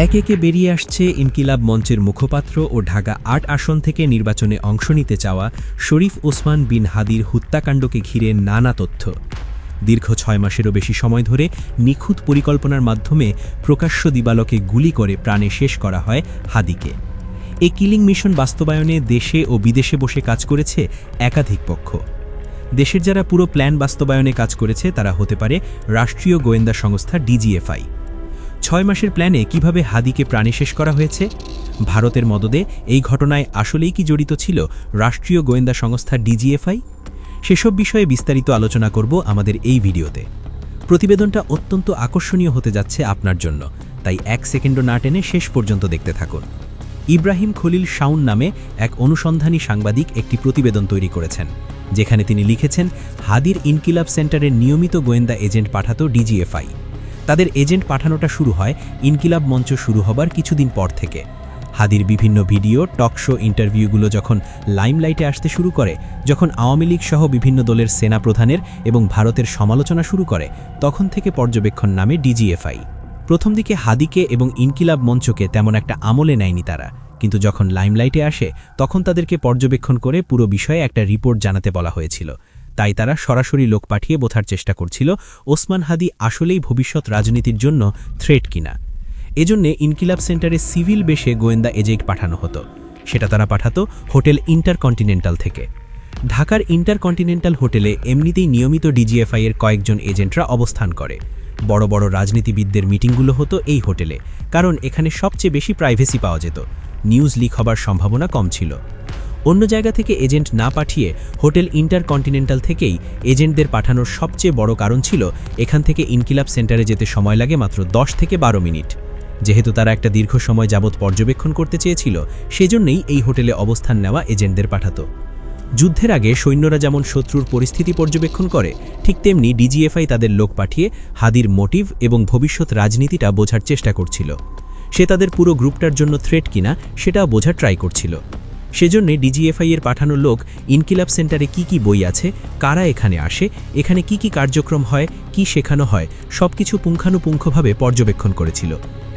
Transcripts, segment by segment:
একে একে বেরিয়ে আসছে ইনকিলাব মঞ্চের মুখপাত্র ও ঢাকা ৮ আসন থেকে নির্বাচনে অংশ নিতে চাওয়া শরীফ ওসমান বিন হাদির হত্যাকাণ্ডকে ঘিরে নানা তথ্য। দীর্ঘ ৬ মাসেরও বেশি সময় ধরে নিখুঁত পরিকল্পনার মাধ্যমে প্রকাশ্য দিবালোকে গুলি করে প্রাণে শেষ করা হয় হাদিকে। এই কিলিং মিশন বাস্তবায়নে দেশে ও বিদেশে বসে কাজ করেছে একাধিক পক্ষ। দেশের যারা পুরো প্ল্যান বাস্তবায়নে কাজ করেছে তারা হতে পারে রাষ্ট্রীয় গোয়েন্দা সংস্থা ডিজিএফআই। ৬ মাসের প্ল্যানে কিভাবে হাদিকে প্রাণে শেষ করা হয়েছে, ভারতের মদদে এই ঘটনায় আসলেই কি জড়িত ছিল রাষ্ট্রীয় গোয়েন্দা সংস্থা ডিজিএফআই, সেসব বিষয়ে বিস্তারিত আলোচনা করব আমাদের এই ভিডিওতে। প্রতিবেদনটা অত্যন্ত আকর্ষণীয় হতে যাচ্ছে আপনার জন্য, তাই ১ সেকেন্ডও না টেনে শেষ পর্যন্ত দেখতে থাকুন। ইব্রাহিম খলিল শাওন নামে এক অনুসন্ধানী সাংবাদিক একটি প্রতিবেদন তৈরি করেছেন, যেখানে তিনি লিখেছেন হাদির ইনকিলাব সেন্টারের নিয়মিত গোয়েন্দা এজেন্ট পাঠাতো ডিজিএফআই। তাদের এজেন্ট পাঠানোটা শুরু হয় ইনকিলাব মঞ্চ শুরু হবার কিছুদিন পর থেকে। হাদির বিভিন্ন ভিডিও, টক শো, ইন্টারভিউগুলো যখন লাইমলাইটে আসতে শুরু করে, যখন আওয়ামী লীগ সহ বিভিন্ন দলের সেনা প্রধানের এবং ভারতের সমালোচনা শুরু করে, তখন থেকে পর্যবেক্ষণ নামে ডিজিএফআই। প্রথম দিকে হাদিকে এবং ইনকিলাব মঞ্চকে তেমন একটা আমলে নেয়নি তারা, কিন্তু যখন লাইমলাইটে আসে তখন তাদেরকে পর্যবেক্ষণ করে পুরো বিষয়ে একটা রিপোর্ট জানাতে বলা হয়েছিল। তাই তারা সরাসরি লোক পাঠিয়ে বোঝার চেষ্টা করছিল ওসমান হাদি আসলেই ভবিষ্যৎ রাজনীতির জন্য থ্রেট কিনা। এজন্যে ইনকিলাব সেন্টারে সিভিল বেশে গোয়েন্দা এজেন্ট পাঠানো হতো। সেটা তারা পাঠাতো হোটেল ইন্টারকন্টিনেন্টাল থেকে। ঢাকার ইন্টারকন্টিনেন্টাল হোটেলে এমনিতেই নিয়মিত ডিজিএফআই এর কয়েকজন এজেন্টরা অবস্থান করে। বড় বড় রাজনীতিবিদদের মিটিংগুলো হতো এই হোটেলে, কারণ এখানে সবচেয়ে বেশি প্রাইভেসি পাওয়া যেত, নিউজ লিক হবার সম্ভাবনা কম ছিল। অন্য জায়গা থেকে এজেন্ট না পাঠিয়ে হোটেল ইন্টারকন্টিনেন্টাল থেকেই এজেন্টদের পাঠানোর সবচেয়ে বড় কারণ ছিল এখান থেকে ইনকিলাব সেন্টারে যেতে সময় লাগে মাত্র ১০ থেকে ১২ মিনিট। যেহেতু তারা একটা দীর্ঘ সময় যাবৎ পর্যবেক্ষণ করতে চেয়েছিল, সেজন্যই এই হোটেলে অবস্থান নেওয়া এজেন্টদের পাঠাতো। যুদ্ধের আগে সৈন্যরা যেমন শত্রুর পরিস্থিতি পর্যবেক্ষণ করে, ঠিক তেমনি ডিজিএফআই তাদের লোক পাঠিয়ে হাদির মোটিভ এবং ভবিষ্যৎ রাজনীতিটা বোঝার চেষ্টা করছিল। সে তাদের পুরো গ্রুপটার জন্য থ্রেট কিনা সেটা বোঝার ট্রাই করছিল। সেজন্যে ডিজিএফআই এর পাঠানো লোক ইনকিলাব সেন্টারে কি কি বই আছে, কারা এখানে আসে, এখানে কি কি কার্যক্রম হয়, কি শেখানো হয়, সবকিছু পুঙ্খানুপুঙ্খভাবে পর্যবেক্ষণ করেছিল।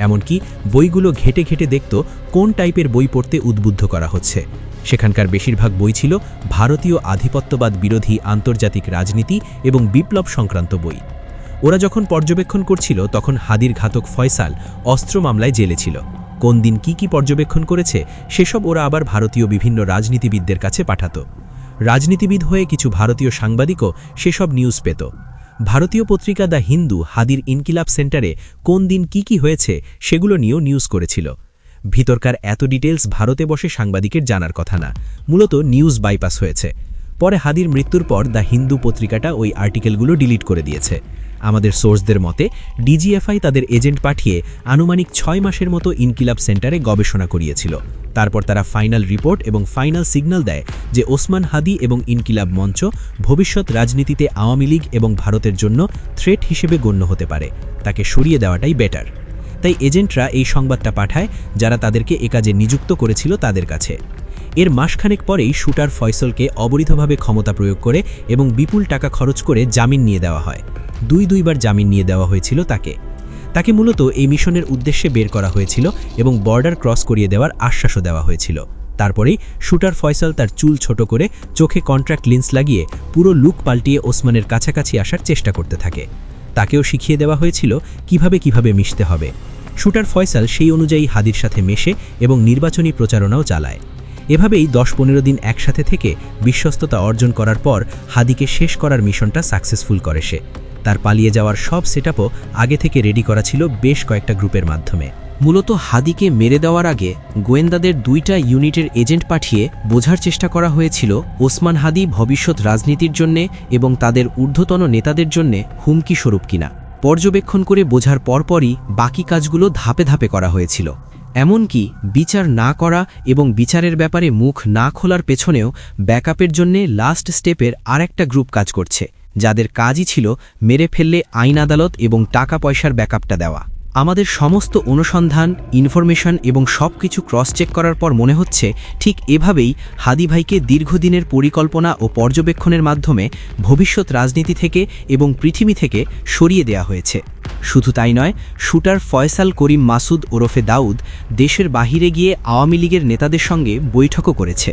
এমনকি বইগুলো ঘেটে ঘেটে দেখত কোন টাইপের বই পড়তে উদ্বুদ্ধ করা হচ্ছে। সেখানকার বেশিরভাগ বই ছিল ভারতীয় আধিপত্যবাদ বিরোধী আন্তর্জাতিক রাজনীতি এবং বিপ্লব সংক্রান্ত বই। ওরা যখন পর্যবেক্ষণ করছিল তখন হাদির ঘাতক ফয়সাল অস্ত্র মামলায় জেলে ছিল। কোন দিন কি কি পর্যবেক্ষণ করেছে সেসব ওরা আবার ভারতীয় বিভিন্ন রাজনীতিবিদদের কাছে পাঠাতো। রাজনীতিবিদ হয়ে কিছু ভারতীয় সাংবাদিকও সেসব নিউজ পেত। ভারতীয় পত্রিকা দ্য হিন্দু হাদির ইনকিলাব সেন্টারে কোন দিন কি কি হয়েছে সেগুলো নিয়েও নিউজ করেছিল। ভিতরকার এত ডিটেলস ভারতে বসে সাংবাদিকের জানার কথা না, মূলত নিউজ বাইপাস হয়েছে। পরে হাদির মৃত্যুর পর দ্য হিন্দু পত্রিকাটা ওই আর্টিকেলগুলো ডিলিট করে দিয়েছে। আমাদের সোর্সদের মতে ডিজিএফআই তাদের এজেন্ট পাঠিয়ে আনুমানিক ৬ মাসের মতো ইনকিলাব সেন্টারে গবেষণা করিয়েছিল। তারপর তারা ফাইনাল রিপোর্ট এবং ফাইনাল সিগন্যাল দেয় যে ওসমান হাদি এবং ইনকিলাব মঞ্চ ভবিষ্যৎ রাজনীতিতে আওয়ামী লীগ এবং ভারতের জন্য থ্রেট হিসেবে গণ্য হতে পারে, তাকে সরিয়ে দেওয়াটাই বেটার। তাই এজেন্টরা এই সংবাদটা পাঠায় যারা তাদেরকে এ কাজে নিযুক্ত করেছিল তাদের কাছে। এর মাসখানেক পরেই শুটার ফয়সলকে অবৈধভাবে ক্ষমতা প্রয়োগ করে এবং বিপুল টাকা খরচ করে জামিন নিয়ে দেওয়া হয়। দুইবার জামিন নিয়ে দেওয়া হয়েছিল তাকে মূলত এই মিশনের উদ্দেশ্যে বের করা হয়েছিল এবং বর্ডার ক্রস করিয়ে দেওয়ার আশ্বাসও দেওয়া হয়েছিল। তারপরেই শুটার ফয়সল তার চুল ছোট করে চোখে কন্ট্রাক্ট লেন্স লাগিয়ে পুরো লুক পাল্টিয়ে ওসমানের কাছাকাছি আসার চেষ্টা করতে থাকে। তাকেও শিখিয়ে দেওয়া হয়েছিল কিভাবে মিশতে হবে। শুটার ফয়সল সেই অনুযায়ী হাদির সাথে মেশে এবং নির্বাচনী প্রচারণাও চালায়। এভাবেই ১০-১৫ দিন একসাথে থেকে বিশ্বস্ততা অর্জন করার পর হাদিকে শেষ করার মিশনটা সাকসেসফুল করে সে। তার পালিয়ে যাওয়ার সব সেটআপও আগে থেকে রেডি করা ছিল বেশ কয়েকটা গ্রুপের মাধ্যমে। মূলত হাদিকে মেরে দেওয়ার আগে গোয়েন্দাদের ২টা ইউনিটের এজেন্ট পাঠিয়ে বোঝার চেষ্টা করা হয়েছিল ওসমান হাদি ভবিষ্যৎ রাজনীতির জন্যে এবং তাদের ঊর্ধ্বতন নেতাদের জন্যে হুমকি স্বরূপ কিনা। পর্যবেক্ষণ করে বোঝার পরপরই বাকি কাজগুলো ধাপে ধাপে করা হয়েছিল। এমনকি বিচার না করা এবং বিচারের ব্যাপারে মুখ না খোলার পেছনেও ব্যাকআপের জন্যে লাস্ট স্টেপের আরেকটা গ্রুপ কাজ করছে, যাদের কাজই ছিল মেরে ফেললে আইন আদালত এবং টাকা পয়সার ব্যাকআপটা দেওয়া। আমাদের সমস্ত অনুসন্ধান ইনফরমেশন এবং সব কিছু ক্রস চেক করার পর মনে হচ্ছে ঠিক এভাবেই হাদি ভাইকে দীর্ঘদিনের পরিকল্পনা ও পর্যবেক্ষণের মাধ্যমে ভবিষ্যৎ রাজনীতি থেকে এবং পৃথিবী থেকে সরিয়ে দেয়া হয়েছে। শুধু তাই নয়, শুটার ফয়সাল করিম মাসুদ ওরফে দাউদ দেশের বাহিরে গিয়ে আওয়ামী লীগের নেতাদের সঙ্গে বৈঠকও করেছে।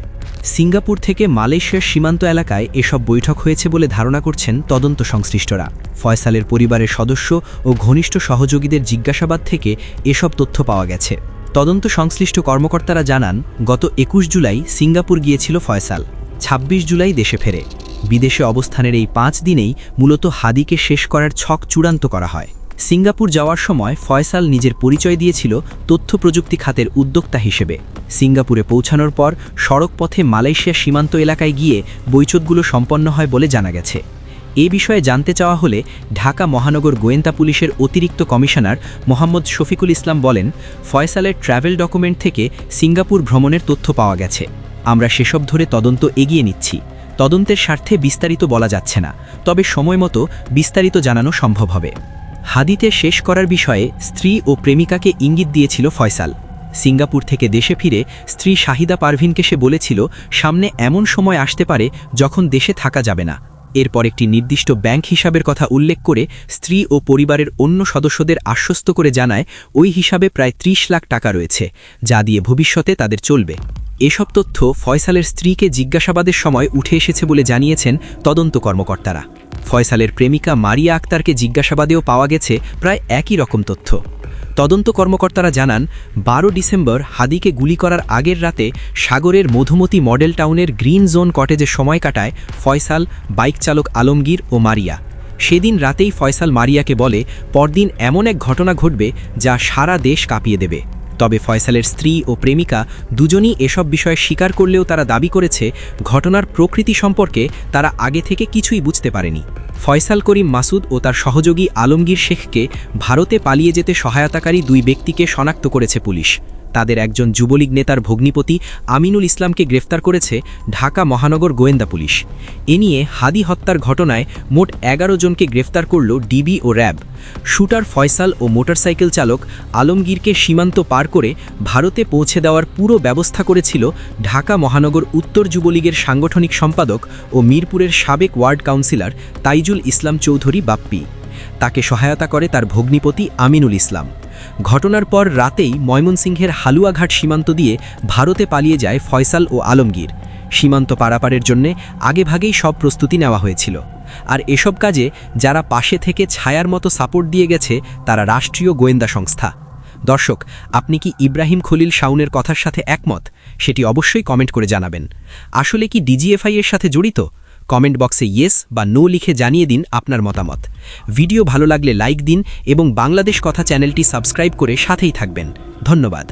সিঙ্গাপুর থেকে মালয়েশিয়ার সীমান্ত এলাকায় এসব বৈঠক হয়েছে বলে ধারণা করছেন তদন্ত সংশ্লিষ্টরা। ফয়সালের পরিবারের সদস্য ও ঘনিষ্ঠ সহযোগীদের জিজ্ঞাসাবাদ থেকে এসব তথ্য পাওয়া গেছে। তদন্ত সংশ্লিষ্ট কর্মকর্তারা জানান, গত 21 জুলাই সিঙ্গাপুর গিয়েছিল ফয়সাল, 26 জুলাই দেশে ফেরে। বিদেশে অবস্থানের এই 5 দিনেই মূলত হাদিকে শেষ করার ছক চূড়ান্ত করা হয়। সিঙ্গাপুর যাওয়ার সময় ফয়সাল নিজের পরিচয় দিয়েছিল তথ্য প্রযুক্তি খাতের উদ্যোক্তা হিসেবে। সিঙ্গাপুরে পৌঁছানোর পর সড়ক পথে মালয়েশিয়া সীমান্ত এলাকায় গিয়ে বৈঠকগুলো সম্পন্ন হয় বলে জানা গেছে। এ বিষয়ে জানতে চাওয়া হলে ঢাকা মহানগর গোয়েন্দা পুলিশের অতিরিক্ত কমিশনার মোহাম্মদ শফিকুল ইসলাম বলেন, ফয়সালের ট্রাভেল ডকুমেন্ট থেকে সিঙ্গাপুর ভ্রমণের তথ্য পাওয়া গেছে। আমরা সেসব ধরে তদন্ত এগিয়ে নিচ্ছি। তদন্তের স্বার্থে বিস্তারিত বলা যাচ্ছে না, তবে সময়মতো বিস্তারিত জানানো সম্ভব হবে। হাদিতে শেষ করার বিষয়ে স্ত্রী ও প্রেমিকাকে ইঙ্গিত দিয়েছিল ফয়সাল। সিঙ্গাপুর থেকে দেশে ফিরে স্ত্রী শাহিদা পারভিনকে সে বলেছিল, সামনে এমন সময় আসতে পারে যখন দেশে থাকা যাবে না। এরপর একটি নির্দিষ্ট ব্যাংক হিসাবের কথা উল্লেখ করে স্ত্রী ও পরিবারের অন্য সদস্যদের আশ্বস্ত করে জানায়, ওই হিসাবে প্রায় 30 লাখ টাকা রয়েছে, যা দিয়ে ভবিষ্যতে তাদের চলবে। এসব তথ্য ফয়সালের স্ত্রীকে জিজ্ঞাসাবাদের সময় উঠে এসেছে বলে জানিয়েছেন তদন্ত কর্মকর্তারা। ফয়সালের প্রেমিকা মারিয়া আক্তারকে জিজ্ঞাসাবাদেও পাওয়া গেছে প্রায় একই রকম তথ্য। তদন্ত কর্মকর্তারা জানান, 12 ডিসেম্বর হাদিকে গুলি করার আগের রাতে সাগরের মধুমতি মডেল টাউনের গ্রিন জোন কটেজে সময় কাটায় ফয়সাল, বাইক চালক আলমগীর ও মারিয়া। সেদিন রাতেই ফয়সাল মারিয়াকে বলে, পরদিন এমন এক ঘটনা ঘটবে যা সারা দেশ কাঁপিয়ে দেবে। তবে ফয়সালের স্ত্রী ও প্রেমিকা দুজনই এসব বিষয়ে স্বীকার করলেও তারা দাবি করেছে, ঘটনার প্রকৃতি সম্পর্কে তারা আগে থেকে কিছুই বুঝতে পারেনি। ফয়সাল করিম মাসুদ ও তার সহযোগী আলমগীর শেখকে ভারতে পালিয়ে যেতে সহায়তাকারী 2 ব্যক্তিকে শনাক্ত করেছে পুলিশ। তাদের একজন যুবলীগ নেতার ভগ্নিপতি আমিনুল ইসলামকে গ্রেফতার করেছে ঢাকা মহানগর গোয়েন্দা পুলিশ। এ নিয়ে হাদি হত্যার ঘটনায় মোট 11 জনকে গ্রেফতার করল ডিবি ও র্যাব। শুটার ফয়সাল ও মোটরসাইকেল চালক আলমগীরকে সীমান্ত পার করে ভারতে পৌঁছে দেওয়ার পুরো ব্যবস্থা করেছিল ঢাকা মহানগর উত্তর যুবলীগের সাংগঠনিক সম্পাদক ও মিরপুরের সাবেক ওয়ার্ড কাউন্সিলর তাইজুল ইসলাম চৌধুরী বাপ্পি। তাকে সহায়তা করে তার ভগ্নিপতি আমিনুল ইসলাম। ঘটনার পর রাতেই ময়মনসিংহের হালুয়াঘাট সীমান্ত দিয়ে ভারতে পালিয়ে যায় ফয়সাল ও আলমগীর। সীমান্ত পারাপারের জন্য আগেভাগেই সব প্রস্তুতি নেওয়া হয়েছিল। আর এসব কাজে যারা পাশে থেকে ছায়ার মতো সাপোর্ট দিয়ে গেছে তারা রাষ্ট্রীয় গোয়েন্দা সংস্থা। দর্শক, আপনি কি ইব্রাহিম খলিল শাওনের কথার সাথে একমত? সেটি অবশ্যই কমেন্ট করে জানাবেন। আসলে কি ডিজিএফআই এর সাথে জড়িত? কমেন্ট বক্সে ইয়েস বা নো লিখে জানিয়ে দিন আপনার মতামত। ভিডিও ভালো লাগলে লাইক দিন এবং বাংলাদেশ কথা চ্যানেলটি সাবস্ক্রাইব করে সাথেই থাকবেন। ধন্যবাদ।